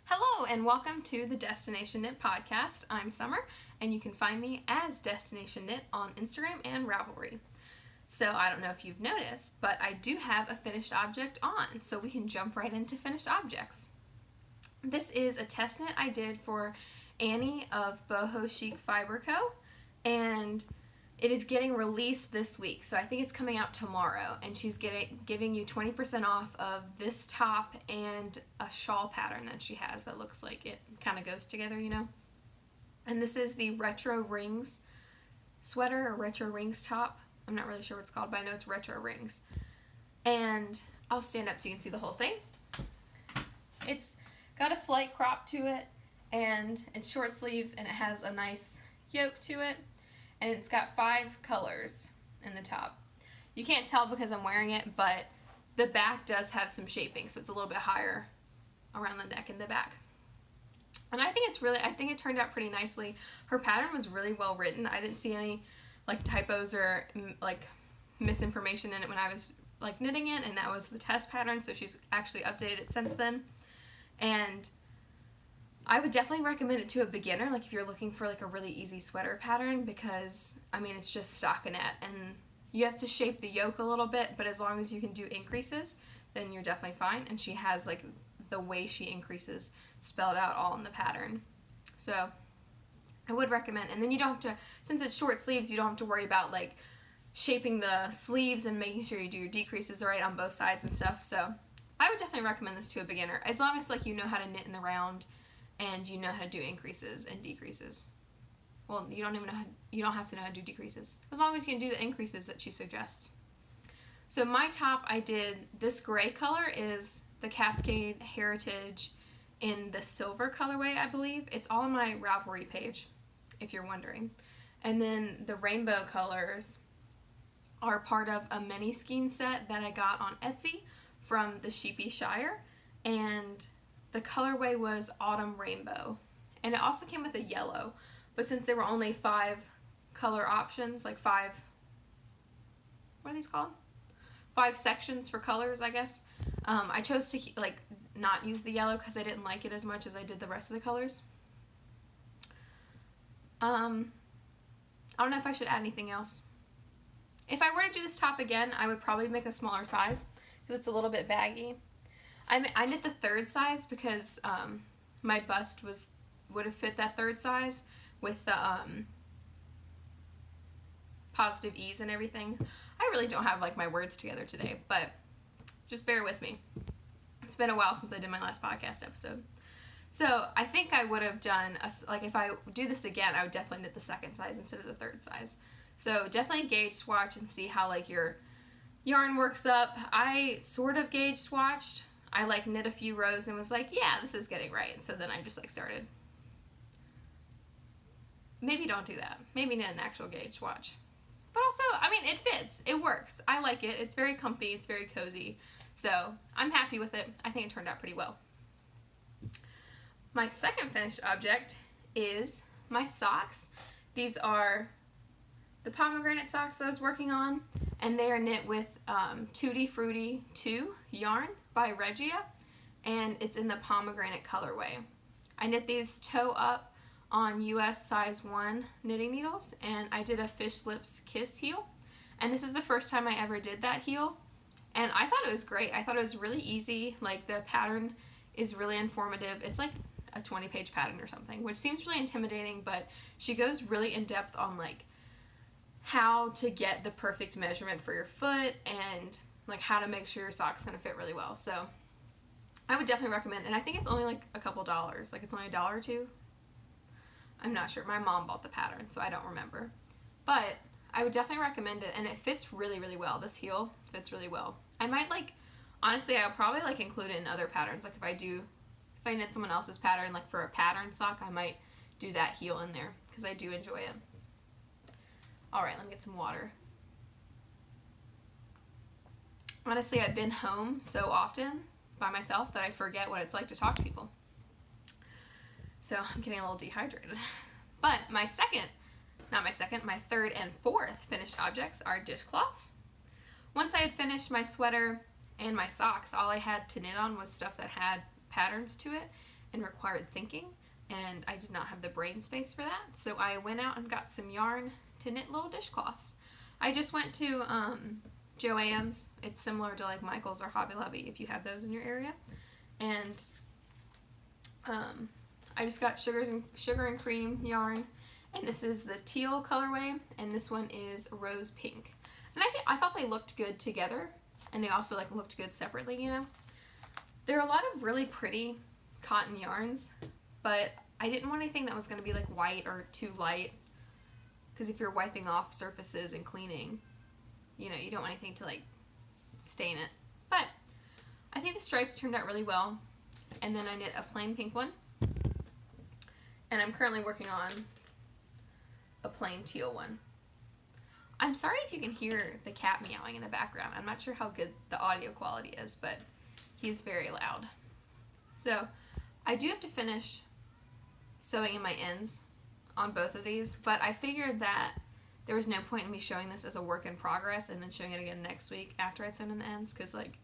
Hello and welcome to the Destination Knit podcast. I'm Summer and you can find me as Destination Knit on Instagram and Ravelry. So I don't know if you've noticed, but I do have a finished object on, so we can jump right into finished objects. This is a test knit I did for Annie of Boho Chic Fiber Co. and it is getting released this week, so I think it's coming out tomorrow, and she's giving you 20% off of this top and a shawl pattern that she has that looks like it kind of goes together, you know? And this is the Retro Rings sweater, or Retro Rings top. I'm not really sure what it's called, but I know it's Retro Rings. And I'll stand up so you can see the whole thing. It's got a slight crop to it, and it's short sleeves, and it has a nice yoke to it. And it's got 5 colors in the top. You can't tell because I'm wearing it, but the back does have some shaping, so it's a little bit higher around the neck and the back. And I think it turned out pretty nicely. Her pattern was really well written. I didn't see any like typos or like misinformation in it when I was like knitting it, and that was the test pattern, so she's actually updated it since then. And I would definitely recommend it to a beginner, like if you're looking for like a really easy sweater pattern, because I mean it's just stockinette and you have to shape the yoke a little bit, but as long as you can do increases, then you're definitely fine. And she has like the way she increases spelled out all in the pattern. So I would recommend, and then you don't have to, since it's short sleeves, you don't have to worry about like shaping the sleeves and making sure you do your decreases right on both sides and stuff. So I would definitely recommend this to a beginner, as long as like you know how to knit in the round and you know how to do increases and decreases. Well, you don't have to know how to do decreases, as long as you can do the increases that she suggests. So my top, I did this gray color, is the Cascade Heritage in the silver colorway, I believe. It's all on my Ravelry page, if you're wondering. And then the rainbow colors are part of a mini skein set that I got on Etsy from the Sheepy Shire, and the colorway was Autumn Rainbow, and it also came with a yellow, but since there were only 5 color options, like 5, what are these called? 5 sections for colors, I guess. I chose to not use the yellow because I didn't like it as much as I did the rest of the colors. I don't know if I should add anything else. If I were to do this top again, I would probably make a smaller size because it's a little bit baggy. I knit the 3rd size because my bust would have fit that 3rd size with the positive ease and everything. I really don't have like my words together today, but just bear with me. It's been a while since I did my last podcast episode. So I think I would have done, if I do this again, I would definitely knit the 2nd size instead of the 3rd size. So definitely gauge swatch and see how like your yarn works up. I sort of gauge swatched. I like knit a few rows and was like, yeah, this is getting right. So then I just like started. Maybe don't do that. Maybe knit an actual gauge swatch. But also, I mean, it fits. It works. I like it. It's very comfy. It's very cozy. So I'm happy with it. I think it turned out pretty well. My second finished object is my socks. These are the pomegranate socks I was working on, and they are knit with Tutti Frutti 2 yarn by Regia, and it's in the pomegranate colorway. I knit these toe up on US size 1 knitting needles, and I did a Fish Lips Kiss heel, and this is the first time I ever did that heel, and I thought it was great. I thought it was really easy. Like, the pattern is really informative. It's like a 20-page pattern or something, which seems really intimidating, but she goes really in depth on like how to get the perfect measurement for your foot and like how to make sure your sock's gonna fit really well. So I would definitely recommend, and I think it's only like a couple dollars, like it's only $1 or $2. I'm not sure. My mom bought the pattern, so I don't remember. But I would definitely recommend it, and it fits really, really well. This heel fits really well. I might honestly, I'll probably like include it in other patterns. Like if I knit someone else's pattern, like for a pattern sock, I might do that heel in there because I do enjoy it. All right, let me get some water. Honestly, I've been home so often by myself that I forget what it's like to talk to people. So I'm getting a little dehydrated. But my 3rd and 4th finished objects are dishcloths. Once I had finished my sweater and my socks, all I had to knit on was stuff that had patterns to it, and required thinking, and I did not have the brain space for that. So I went out and got some yarn to knit little dishcloths. I just went to Joann's. It's similar to like Michael's or Hobby Lobby if you have those in your area. And I just got sugar and cream yarn, and this is the teal colorway, and this one is rose pink. And I thought they looked good together, and they also like looked good separately, you know. There are a lot of really pretty cotton yarns, but I didn't want anything that was going to be like white or too light, because if you're wiping off surfaces and cleaning, you know, you don't want anything to like stain it. But I think the stripes turned out really well, and then I knit a plain pink one, and I'm currently working on a plain teal one. I'm sorry if you can hear the cat meowing in the background. I'm not sure how good the audio quality is, but he's very loud. So I do have to finish sewing in my ends on both of these, but I figured that there was no point in me showing this as a work in progress and then showing it again next week after I'd sewn in the ends, because like,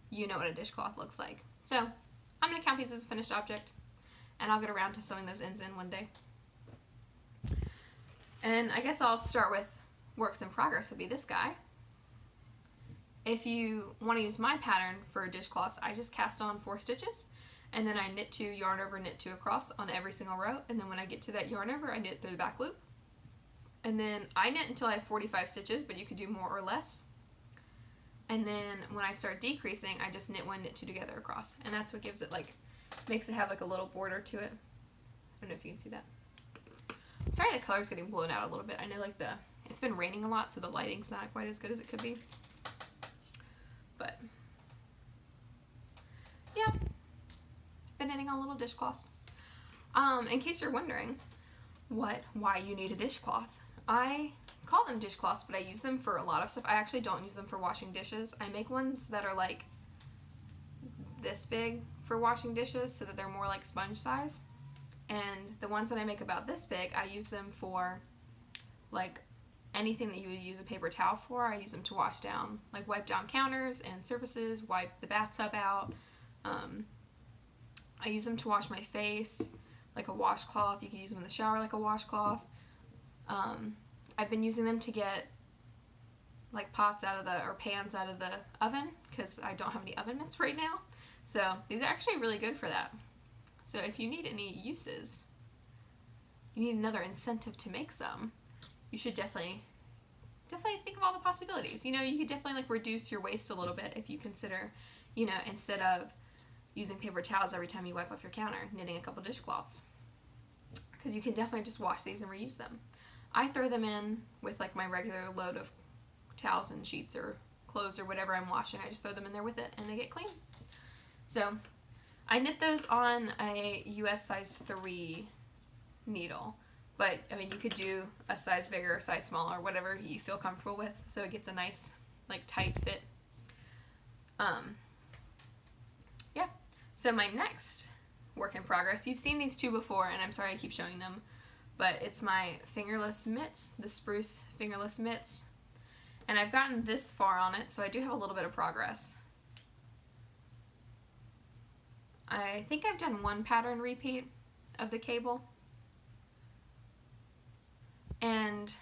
you know what a dishcloth looks like. So I'm going to count these as a finished object, and I'll get around to sewing those ends in one day. And I guess I'll start with works in progress would be this guy. If you want to use my pattern for dishcloths, I just cast on 4 stitches, and then I knit 2, yarn over, knit 2 across on every single row, and then when I get to that yarn over, I knit through the back loop. And then I knit until I have 45 stitches, but you could do more or less. And then when I start decreasing, I just knit 1, knit 2 together across, and that's what gives it like, makes it have like a little border to it. I don't know if you can see that. Sorry the color's getting blown out a little bit. I know like it's been raining a lot, so the lighting's not quite as good as it could be. But yeah, been knitting on little dishcloths. In case you're wondering why you need a dishcloth, I call them dishcloths, but I use them for a lot of stuff. I actually don't use them for washing dishes. I make ones that are like this big for washing dishes so that they're more like sponge size. And the ones that I make about this big, I use them for like anything that you would use a paper towel for. I use them to wash down, like wipe down counters and surfaces, wipe the bathtub out. I use them to wash my face, like a washcloth. You can use them in the shower like a washcloth. I've been using them to get like pots out of or pans out of the oven, because I don't have any oven mitts right now. So these are actually really good for that. So if you need any uses, you need another incentive to make some, you should definitely think of all the possibilities. You know, you could definitely like reduce your waste a little bit if you consider, you know, instead of using paper towels every time you wipe off your counter, knitting a couple dishcloths. Because you can definitely just wash these and reuse them. I throw them in with like my regular load of towels and sheets or clothes or whatever I'm washing. I just throw them in there with it and they get clean. So I knit those on a US size 3 needle. But, I mean, you could do a size bigger, size smaller, whatever you feel comfortable with, so it gets a nice, like, tight fit. Yeah. So my next work in progress, you've seen these 2 before, and I'm sorry I keep showing them, but it's my fingerless mitts, the spruce fingerless mitts. And I've gotten this far on it, so I do have a little bit of progress. I think I've done 1 pattern repeat of the cable. And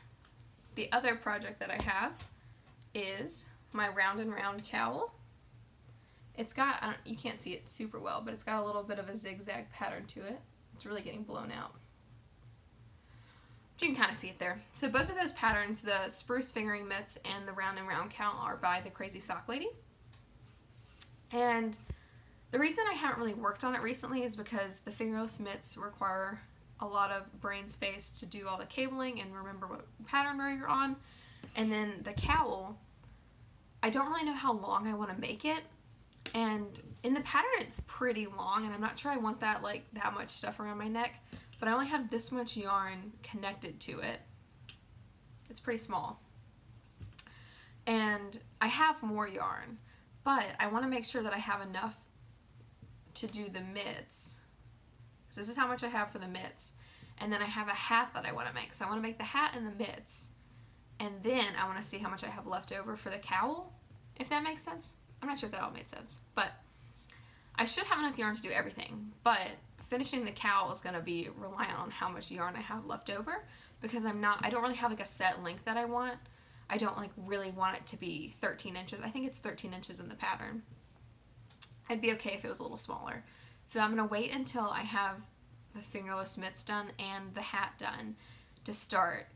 the other project that I have is my round and round cowl. It's got, you can't see it super well, but it's got a little bit of a zigzag pattern to it. It's really getting blown out. But you can kind of see it there. So both of those patterns, the spruce fingering mitts and the round and round cowl, are by the Crazy Sock Lady. And the reason I haven't really worked on it recently is because the fingerless mitts require a lot of brain space to do all the cabling and remember what pattern row you're on. And then the cowl, I don't really know how long I want to make it. And in the pattern it's pretty long, and I'm not sure I want that much stuff around my neck, but I only have this much yarn connected to it. It's pretty small. And I have more yarn, but I want to make sure that I have enough to do the mitts. So this is how much I have for the mitts. And then I have a hat that I want to make. So I want to make the hat and the mitts. And then I want to see how much I have left over for the cowl, if that makes sense. I'm not sure if that all made sense. But I should have enough yarn to do everything. But finishing the cowl is going to be reliant on how much yarn I have left over, because I don't really have like a set length that I want. I don't like really want it to be 13 inches. I think it's 13 inches in the pattern. I'd be okay if it was a little smaller. So I'm going to wait until I have the fingerless mitts done and the hat done to start,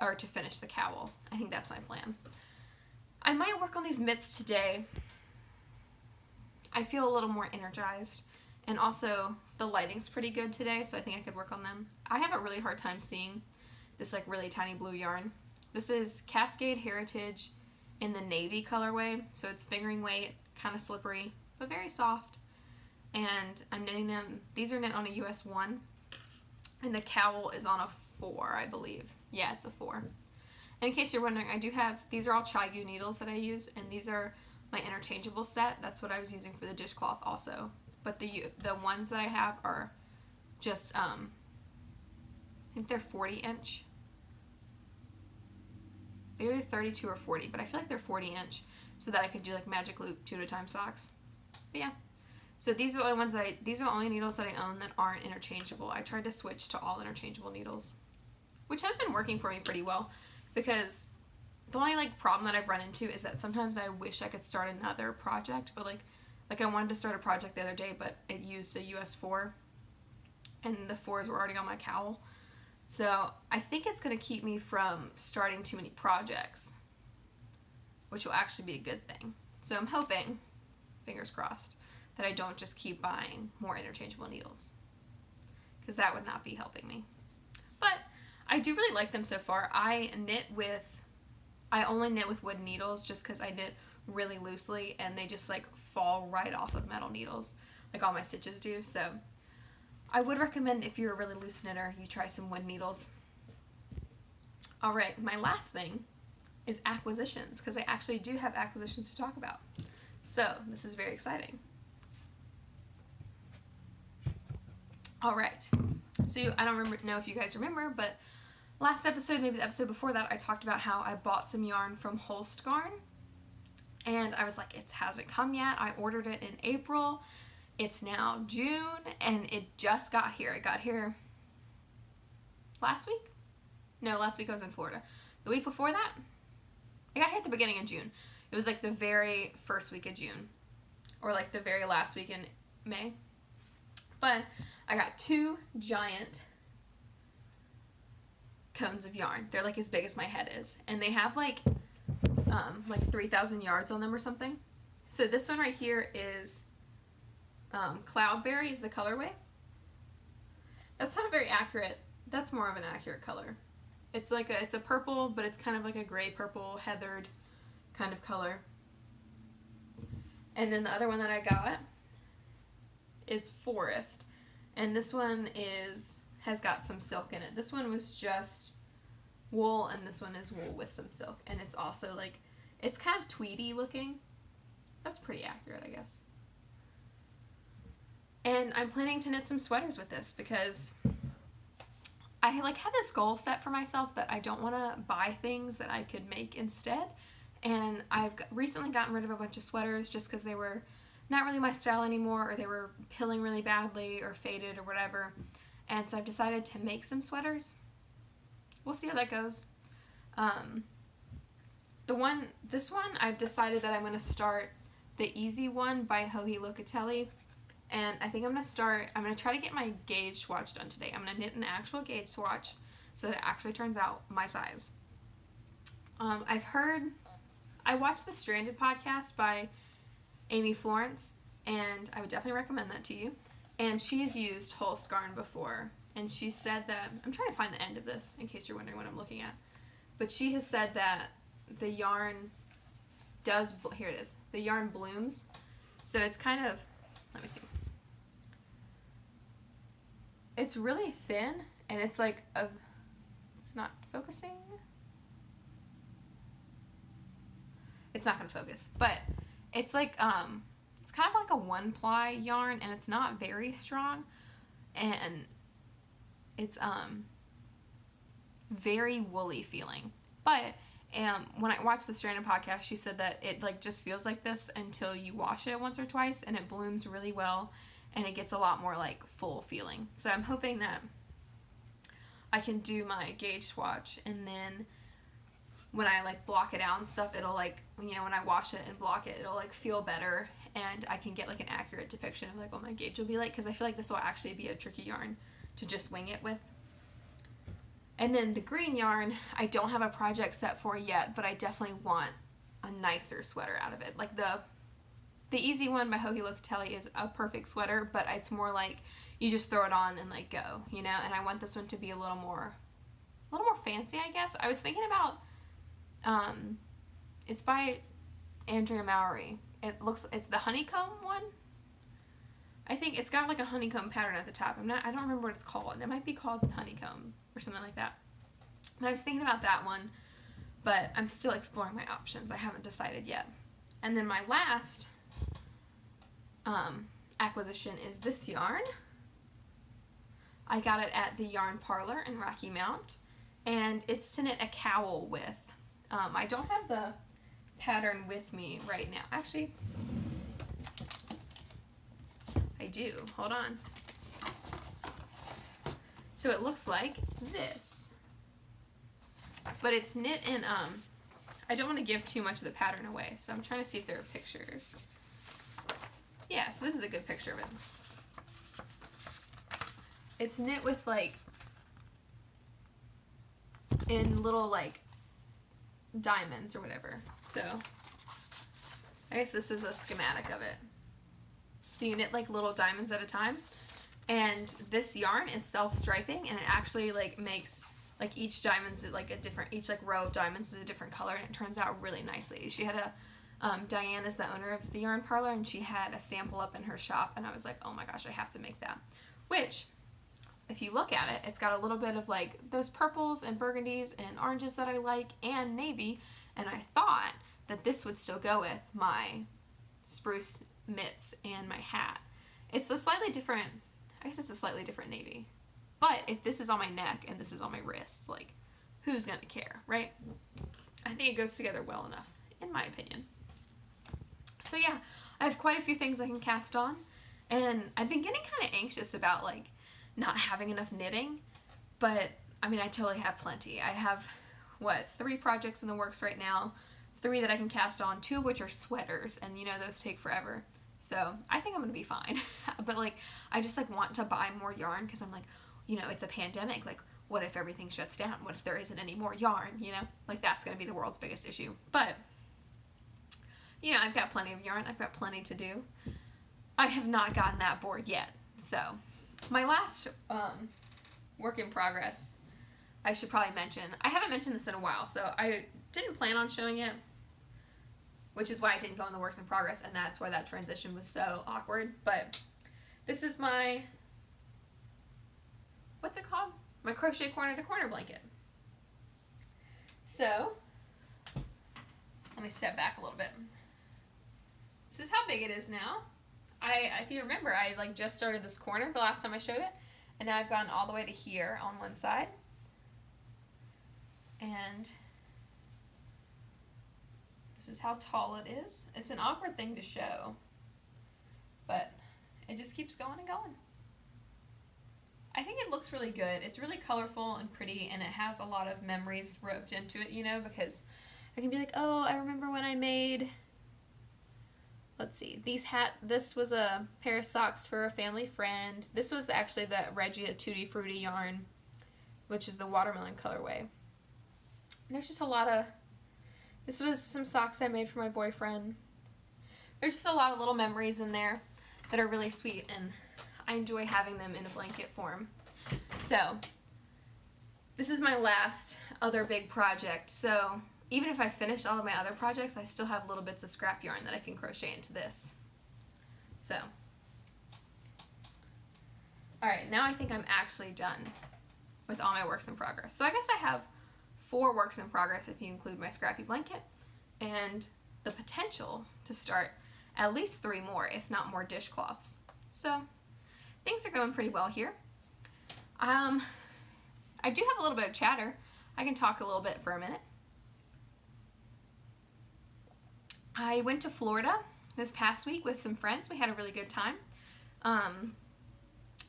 or to finish the cowl. I think that's my plan. I might work on these mitts today. I feel a little more energized, and also the lighting's pretty good today, so I think I could work on them. I have a really hard time seeing this like really tiny blue yarn. This is Cascade Heritage in the navy colorway, so it's fingering weight, kind of slippery, but very soft. And I'm knitting them, these are knit on a US 1, and the cowl is on a 4, I believe. Yeah, it's a 4. And in case you're wondering, I do have, these are all Chai-Gu needles that I use, and these are my interchangeable set. That's what I was using for the dishcloth also. But the ones that I have are just, I think they're 40 inch. They're either 32 or 40, but I feel like they're 40 inch, so that I could do like magic loop 2-at-a-time socks. But yeah. So these are the only ones these are the only needles that I own that aren't interchangeable. I tried to switch to all interchangeable needles, which has been working for me pretty well, because the only like problem that I've run into is that sometimes I wish I could start another project, but like I wanted to start a project the other day, but it used a US 4, and the 4s were already on my cowl. So I think it's going to keep me from starting too many projects, which will actually be a good thing. So I'm hoping, fingers crossed, that I don't just keep buying more interchangeable needles, because that would not be helping me. But I do really like them so far. I only knit with wood needles just because I knit really loosely, and they just like fall right off of metal needles, like all my stitches do. So I would recommend, if you're a really loose knitter, you try some wood needles. Alright, my last thing is acquisitions, because I actually do have acquisitions to talk about. So this is very exciting. Alright, so I don't know if you guys remember, but last episode, maybe the episode before that, I talked about how I bought some yarn from Holst Garn, and I was like, it hasn't come yet. I ordered it in April. It's now June, and it just got here. It got here last week? No, last week I was in Florida. The week before that, I got here at the beginning of June. It was like the very first week of June, or like the very last week in May. But I got 2 giant cones of yarn. They're like as big as my head is, and they have like 3,000 yards on them or something. So this one right here is Cloudberry is the colorway. That's not a very accurate, that's more of an accurate color. It's like it's a purple, but it's kind of like a gray purple heathered kind of color. And then the other one that I got is Forest, and this one has got some silk in it. This one was just wool, and this one is wool with some silk, and it's also like, it's kind of tweedy looking. That's pretty accurate, I guess. And I'm planning to knit some sweaters with this, because I like have this goal set for myself that I don't want to buy things that I could make instead. And I've recently gotten rid of a bunch of sweaters just because they were not really my style anymore, or they were pilling really badly or faded or whatever. And so I've decided to make some sweaters. We'll see how that goes. This one, I've decided that I'm going to start the Easy One by Joji Locatelli. And I think I'm going to try to get my gauge swatch done today. I'm going to knit an actual gauge swatch so that it actually turns out my size. I watched the Stranded podcast by Amy Florence, and I would definitely recommend that to you. And she's used Holst Garn before, and she said that, I'm trying to find the end of this in case you're wondering what I'm looking at, but she has said that the yarn here it is, the yarn blooms, so it's kind of, let me see, it's really thin, and it's like it's not focusing, it's not going to focus, but it's like, it's kind of like a 1-ply yarn, and it's not very strong, and it's very woolly feeling. But when I watched the Stranded podcast, she said that it like just feels like this until you wash it once or twice, and it blooms really well, and it gets a lot more like full feeling. So I'm hoping that I can do my gauge swatch, and then when I like block it out and stuff, it'll like, you know, when I wash it and block it, it'll like feel better, and I can get like an accurate depiction of like what my gauge will be like, because I feel like this will actually be a tricky yarn to just wing it with. And then the green yarn, I don't have a project set for yet, but I definitely want a nicer sweater out of it. Like the easy one by Hohi Locatelli is a perfect sweater, but it's more like you just throw it on and like go, you know. And I want this one to be a little more fancy, I guess. I was thinking about it's by Andrea Mowry. It's the honeycomb one. I think it's got like a honeycomb pattern at the top. I don't remember what it's called. It might be called honeycomb or something like that. But I was thinking about that one, but I'm still exploring my options. I haven't decided yet. And then my last acquisition is this yarn. I got it at the Yarn Parlor in Rocky Mount, and it's to knit a cowl with. I don't have the pattern with me right now. Actually, I do. Hold on. So it looks like this, but it's knit in, I don't want to give too much of the pattern away, so I'm trying to see if there are pictures. Yeah, so this is a good picture of it. It's knit with like, in little like diamonds or whatever. So I guess this is a schematic of it. So you knit like little diamonds at a time, and this yarn is self-striping, and it actually like makes like each diamond's like a different, each like row of diamonds is a different color, and it turns out really nicely. She had a Diane is the owner of the Yarn Parlor, and she had a sample up in her shop, and I was like, oh my gosh, I have to make that. Which, if you look at it, it's got a little bit of like those purples and burgundies and oranges that I like, and navy, and I thought that this would still go with my spruce mitts and my hat. It's a slightly different, I guess it's a slightly different navy, but if this is on my neck and this is on my wrists, like, who's gonna care, right? I think it goes together well enough, in my opinion. So yeah, I have quite a few things I can cast on, and I've been getting kind of anxious about like not having enough knitting, but I mean, I totally have plenty. I have, 3 projects in the works right now, 3 that I can cast on, 2 of which are sweaters, and you know, those take forever. So I think I'm gonna be fine. But like, I just like want to buy more yarn, because I'm like, you know, it's a pandemic, like what if everything shuts down? What if there isn't any more yarn, you know? Like, that's gonna be the world's biggest issue. But you know, I've got plenty of yarn, I've got plenty to do. I have not gotten that bored yet. So my last work in progress, I should probably mention, I haven't mentioned this in a while, so I didn't plan on showing it, which is why I didn't go in the works in progress, and that's why that transition was so awkward. But this is my, what's it called? My crochet corner to corner blanket. So let me step back a little bit. This is how big it is now. If you remember, I like just started this corner the last time I showed it, and now I've gone all the way to here on one side. And this is how tall it is. It's an awkward thing to show, but it just keeps going and going. I think it looks really good. It's really colorful and pretty, and it has a lot of memories roped into it, you know, because I can be like, oh, I remember when I made, let's see, this was a pair of socks for a family friend. This was actually the Regia Tutti Frutti yarn, which is the watermelon colorway. There's just a lot of, this was some socks I made for my boyfriend. There's just a lot of little memories in there that are really sweet, and I enjoy having them in a blanket form. So this is my last other big project. So even if I finished all of my other projects, I still have little bits of scrap yarn that I can crochet into this. So, alright, now I think I'm actually done with all my works in progress. So I guess I have 4 works in progress if you include my scrappy blanket, and the potential to start at least 3 more, if not more, dishcloths. So things are going pretty well here. I do have a little bit of chatter. I can talk a little bit for a minute. I went to Florida this past week with some friends. We had a really good time.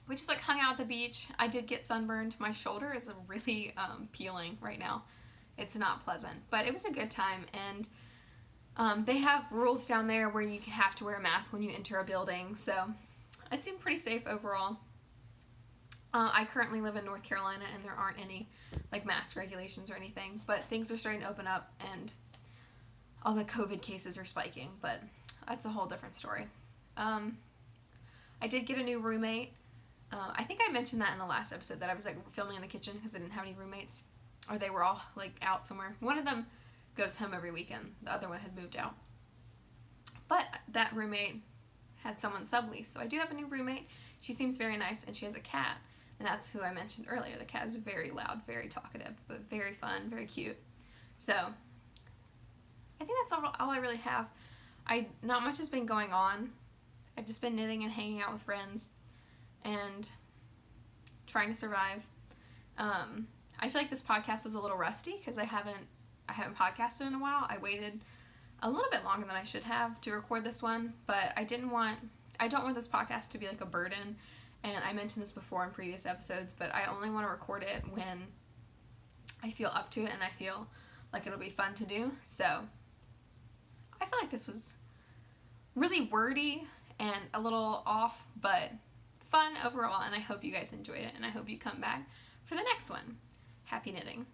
We just like hung out at the beach. I did get sunburned. My shoulder is really peeling right now. It's not pleasant, but it was a good time. And they have rules down there where you have to wear a mask when you enter a building, so it seemed pretty safe overall. I currently live in North Carolina, and there aren't any like mask regulations or anything, but things are starting to open up, and all the COVID cases are spiking, but that's a whole different story. I did get a new roommate. I think I mentioned that in the last episode, that I was like filming in the kitchen because I didn't have any roommates, or they were all like out somewhere. One of them goes home every weekend. The other one had moved out. But that roommate had someone sublease, so I do have a new roommate. She seems very nice, and she has a cat, and that's who I mentioned earlier. The cat is very loud, very talkative, but very fun, very cute. So I think that's all I really have. Not much has been going on. I've just been knitting and hanging out with friends and trying to survive. I feel like this podcast was a little rusty because I haven't podcasted in a while. I waited a little bit longer than I should have to record this one, but I don't want this podcast to be like a burden, and I mentioned this before in previous episodes, but I only want to record it when I feel up to it and I feel like it'll be fun to do. So I feel like this was really wordy and a little off, but fun overall, and I hope you guys enjoyed it, and I hope you come back for the next one. Happy knitting.